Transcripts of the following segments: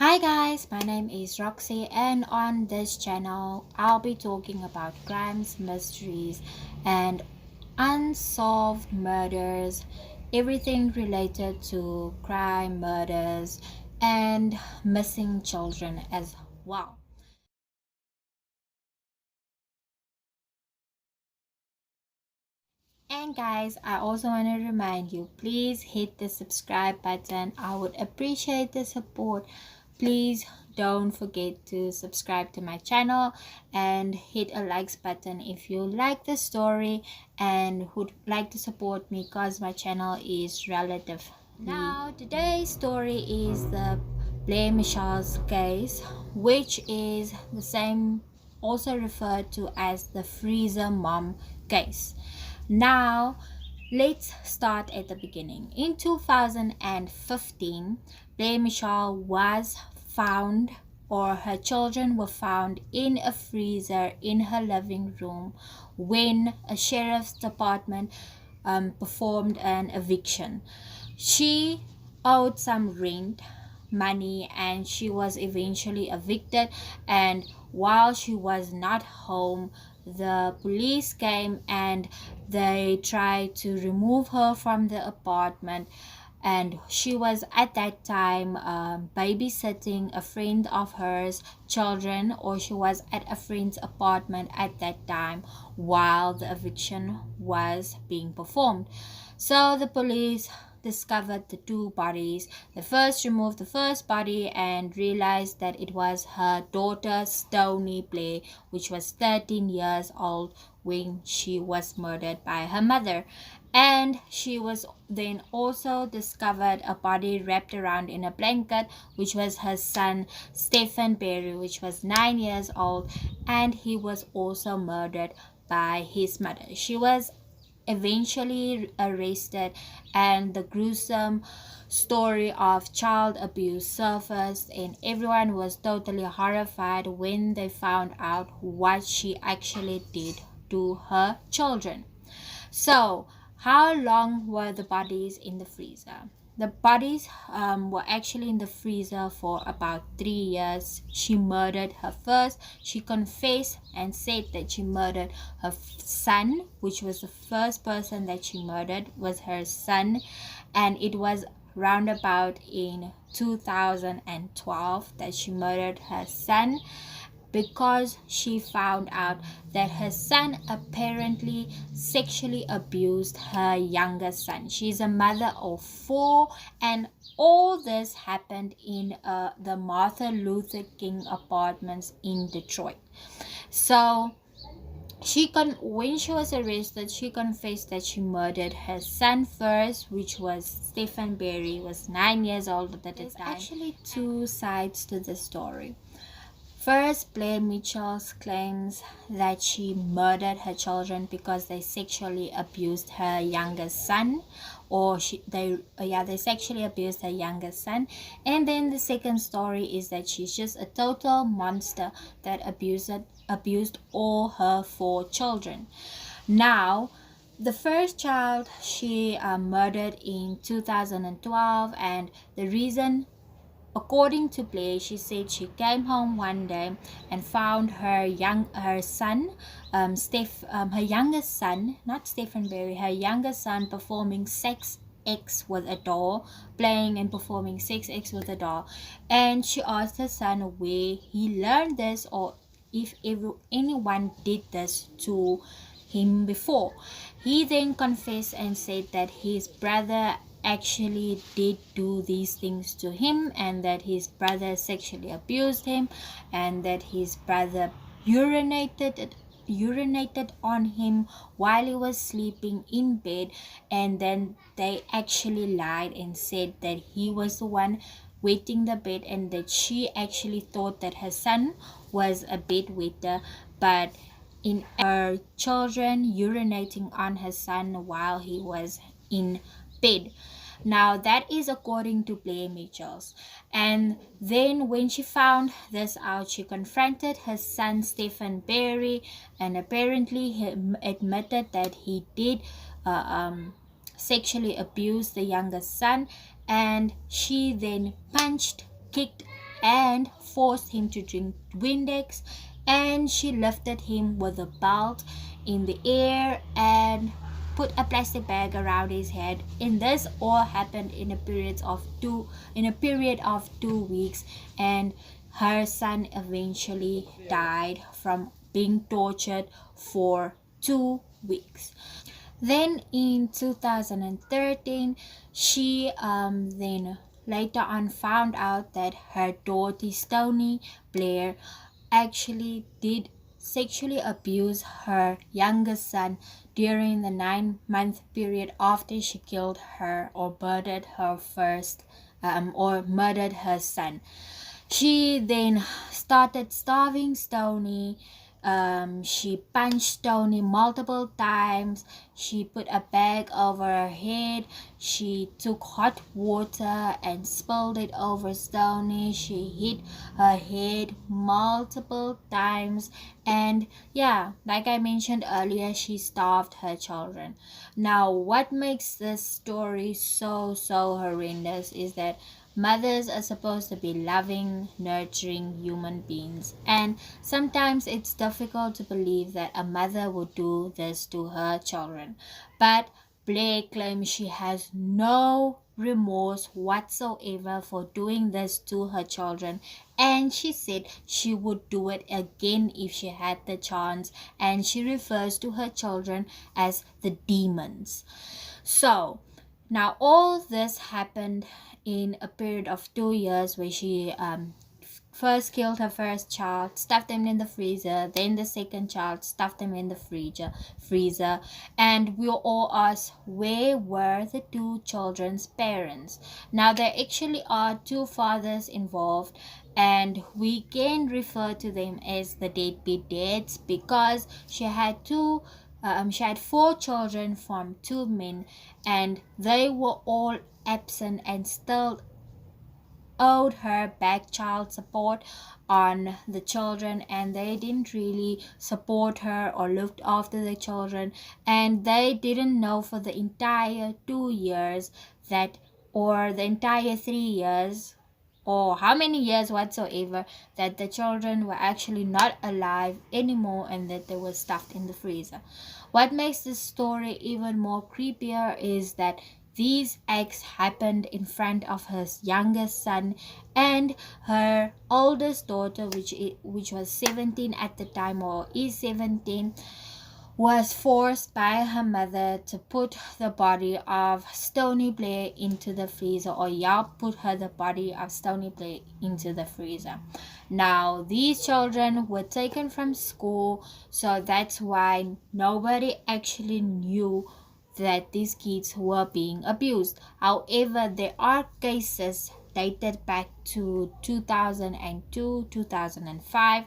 Hi guys, my name is Roxy, and on this channel I'll be talking about crimes, mysteries, and unsolved murders, everything related to crime, murders, and missing children as well. And guys, I also want to remind you, please hit the subscribe button. I would appreciate the support. Please don't forget to subscribe to my channel and hit a likes button if you like the story and would like to support me, because my channel is relative. Now today's story is the Blair Mitchell's case, which is the same, also referred to as the freezer mom case. Now, let's start at the beginning. In 2015, Blair Mitchell was found, or her children were found, in a freezer in her living room when a sheriff's department performed an eviction. She owed some rent money and she was eventually evicted, and while she was not home, the police came and they tried to remove her from the apartment, and she was at that time babysitting a friend of hers children, or she was at a friend's apartment at that time while the eviction was being performed. So the police discovered the two bodies. They first removed the first body and realized that it was her daughter Stony Blair, which was 13 years old when she was murdered by her mother. And she was then also discovered a body wrapped around in a blanket, which was her son Stephen Berry, which was 9 years old, and he was also murdered by his mother. She was eventually arrested, and the gruesome story of child abuse surfaced, and everyone was totally horrified when they found out what she actually did to her children. So, how long were the bodies in the freezer? The bodies were actually in the freezer for about 3 years. She murdered her first. She confessed and said that she murdered her son, which was the first person that she murdered, was her son, and it was roundabout in 2012 that she murdered her son, because she found out that her son apparently sexually abused her younger son. She's a mother of four, and all this happened in the Martin Luther King apartments in Detroit. So when she was arrested, she confessed that she murdered her son first, which was Stephen Berry, was 9 years old at the time. There's actually two sides to the story. First, Blair Mitchell claims that she murdered her children because they sexually abused her youngest son, or they sexually abused her youngest son. And then the second story is that she's just a total monster that abused all her four children. Now, the first child she murdered in 2012, and the reason, according to Blair, she said she came home one day and found her son, her youngest son, not Stephen Berry, her youngest son performing sex X with a doll, playing and performing sex X with a doll. And she asked her son where he learned this, or if anyone did this to him before. He then confessed and said that his brother actually did do these things to him, and that his brother sexually abused him, and that his brother urinated on him while he was sleeping in bed. And then they actually lied and said that he was the one wetting the bed, and that she actually thought that her son was a bedwetter, but in her children urinating on her son while he was in bed. Now that is according to Blair Mitchells. And then when she found this out, she confronted her son Stephen Berry, and apparently he admitted that he did sexually abuse the youngest son. And she then punched, kicked, and forced him to drink Windex, and she lifted him with a belt in the air and put a plastic bag around his head. And this all happened in a period of 2 weeks, and her son eventually died from being tortured for 2 weeks. Then in 2013, she then later on found out that her daughter Stony Blair actually did sexually abuse her youngest son during the 9-month period after she killed her or murdered her son. She then started starving Stony. She punched Tony multiple times. She put a bag over her head. She took hot water and spilled it over Stony. She hit her head multiple times. And yeah, like I mentioned earlier, she starved her children. Now, what makes this story so horrendous is that mothers are supposed to be loving, nurturing human beings, and sometimes it's difficult to believe that a mother would do this to her children. But Blair claims she has no remorse whatsoever for doing this to her children, and she said she would do it again if she had the chance, and she refers to her children as the demons. So now all this happened in a period of 2 years, where she first killed her first child, stuffed him in the freezer, then the second child, stuffed him in the freezer, and we all asked, where were the two children's parents? Now there actually are two fathers involved, and we can refer to them as the deadbeat dads, because she had four children from two men, and they were all absent and still owed her back child support on the children, and they didn't really support her or looked after the children, and they didn't know for the entire 2 years that, or the entire 3 years, or how many years whatsoever, that the children were actually not alive anymore and that they were stuffed in the freezer. What makes this story even more creepier is that these acts happened in front of her youngest son and her oldest daughter, which was 17 at the time, or is 17, was forced by her mother to put the body of Stony Blair into the freezer, or put the body of Stony Blair into the freezer. Now, these children were taken from school, so that's why nobody actually knew that these kids were being abused. However, there are cases dated back to 2002, 2005,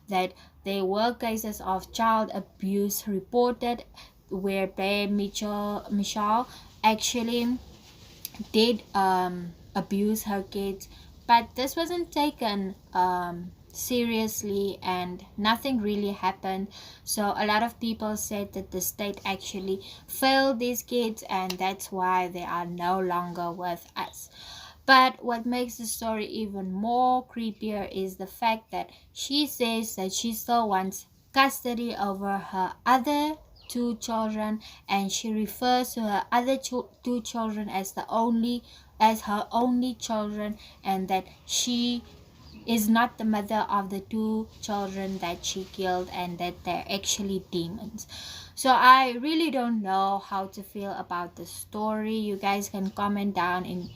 that there were cases of child abuse reported where Mitchelle actually did abuse her kids, but this wasn't taken seriously and nothing really happened. So a lot of people said that the state actually failed these kids, and that's why they are no longer with us. But what makes the story even more creepier is the fact that she says that she still wants custody over her other two children, and she refers to her other two children as her only children, and that she is not the mother of the two children that she killed, and that they're actually demons. So I really don't know how to feel about the story. You guys can comment down in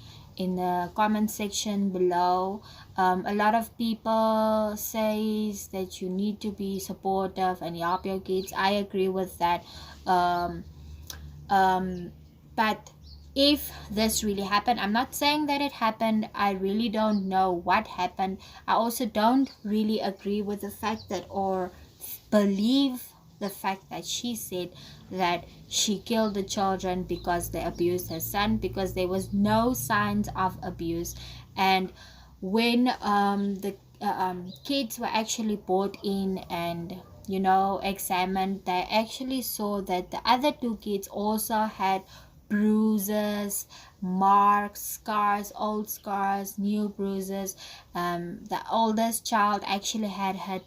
the comment section below. A lot of people says that you need to be supportive and help your kids. I agree with that. But if this really happened, I'm not saying that it happened, I really don't know what happened. I also don't really agree with the fact that, or believe the fact that she said that she killed the children because they abused her son, because there was no signs of abuse. And when the kids were actually brought in and examined, they actually saw that the other two kids also had bruises, marks, scars, old scars, new bruises. The oldest child actually had her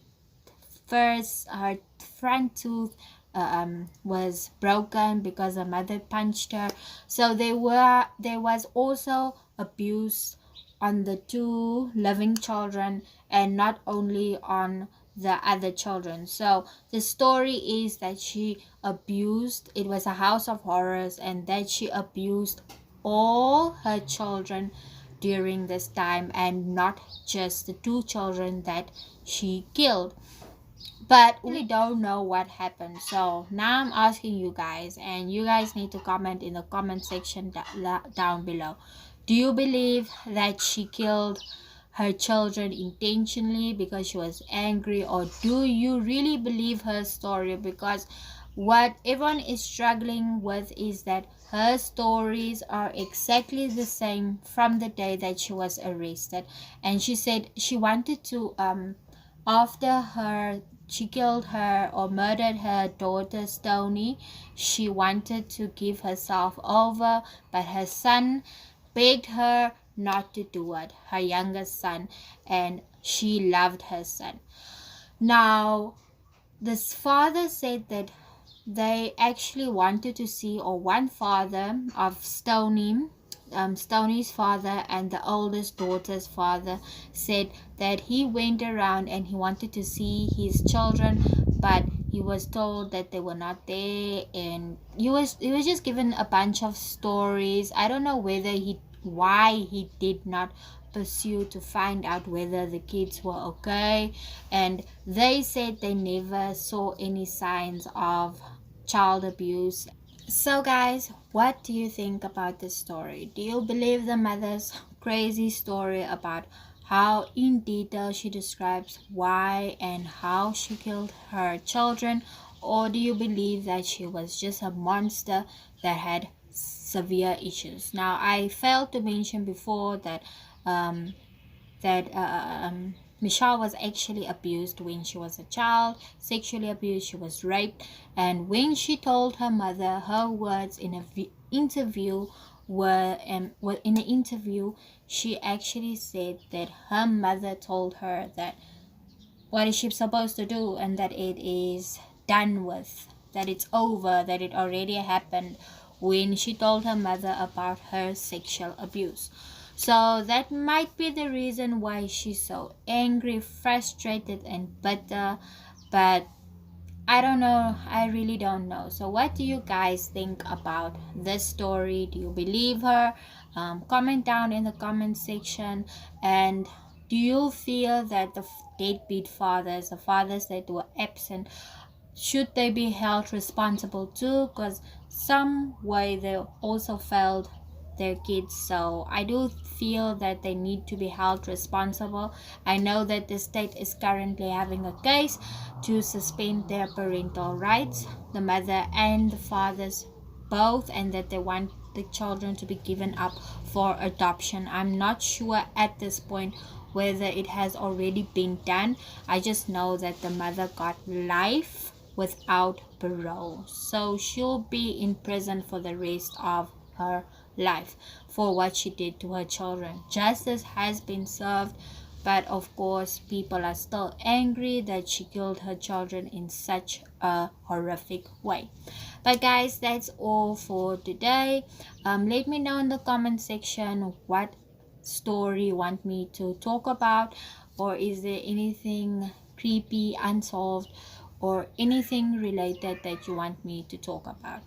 front tooth was broken because her mother punched her. So there was also abuse on the two living children, and not only on the other children. So the story is that she abused, it was a house of horrors, and that she abused all her children during this time, and not just the two children that she killed. But we don't know what happened. So now I'm asking you guys, and you guys need to comment in the comment section down below. Do you believe that she killed her children intentionally because she was angry, or do you really believe her story? Because what everyone is struggling with is that her stories are exactly the same from the day that she was arrested. And she said she wanted to after her she killed her or murdered her daughter Stony, she wanted to give herself over, but her son begged her not to do it, her youngest son, and she loved her son. Now, this father said that they actually wanted to see, or one father of Stoney's father and the oldest daughter's father said that he went around and he wanted to see his children, but he was told that they were not there, and he was just given a bunch of stories. I don't know why he did not pursue to find out whether the kids were okay, and they said they never saw any signs of child abuse. So guys, what do you think about this story? Do you believe the mother's crazy story about how in detail she describes why and how she killed her children, or do you believe that she was just a monster that had severe issues? Now, I failed to mention before that um, Michelle was actually abused when she was a child, sexually abused, she was raped, and when she told her mother, her words in an interview in an interview, she actually said that her mother told her that what is she supposed to do, and that it is done with, that it's over, that it already happened, when she told her mother about her sexual abuse. So that might be the reason why she's so angry, frustrated, and bitter. But I don't know. I really don't know. So what do you guys think about this story? Do you believe her? Comment down in the comment section. And do you feel that the deadbeat fathers, the fathers that were absent, should they be held responsible too? Because some way they also failed their kids. So I do feel that they need to be held responsible. I know that the state is currently having a case to suspend their parental rights, the mother and the fathers both, and that they want the children to be given up for adoption. I'm not sure at this point whether it has already been done. I just know that the mother got life without parole, so she'll be in prison for the rest of her life for what she did to her children. Justice has been served, but of course people are still angry that she killed her children in such a horrific way. But guys, that's all for today. Let me know in the comment section what story you want me to talk about, or is there anything creepy, unsolved, or anything related that you want me to talk about.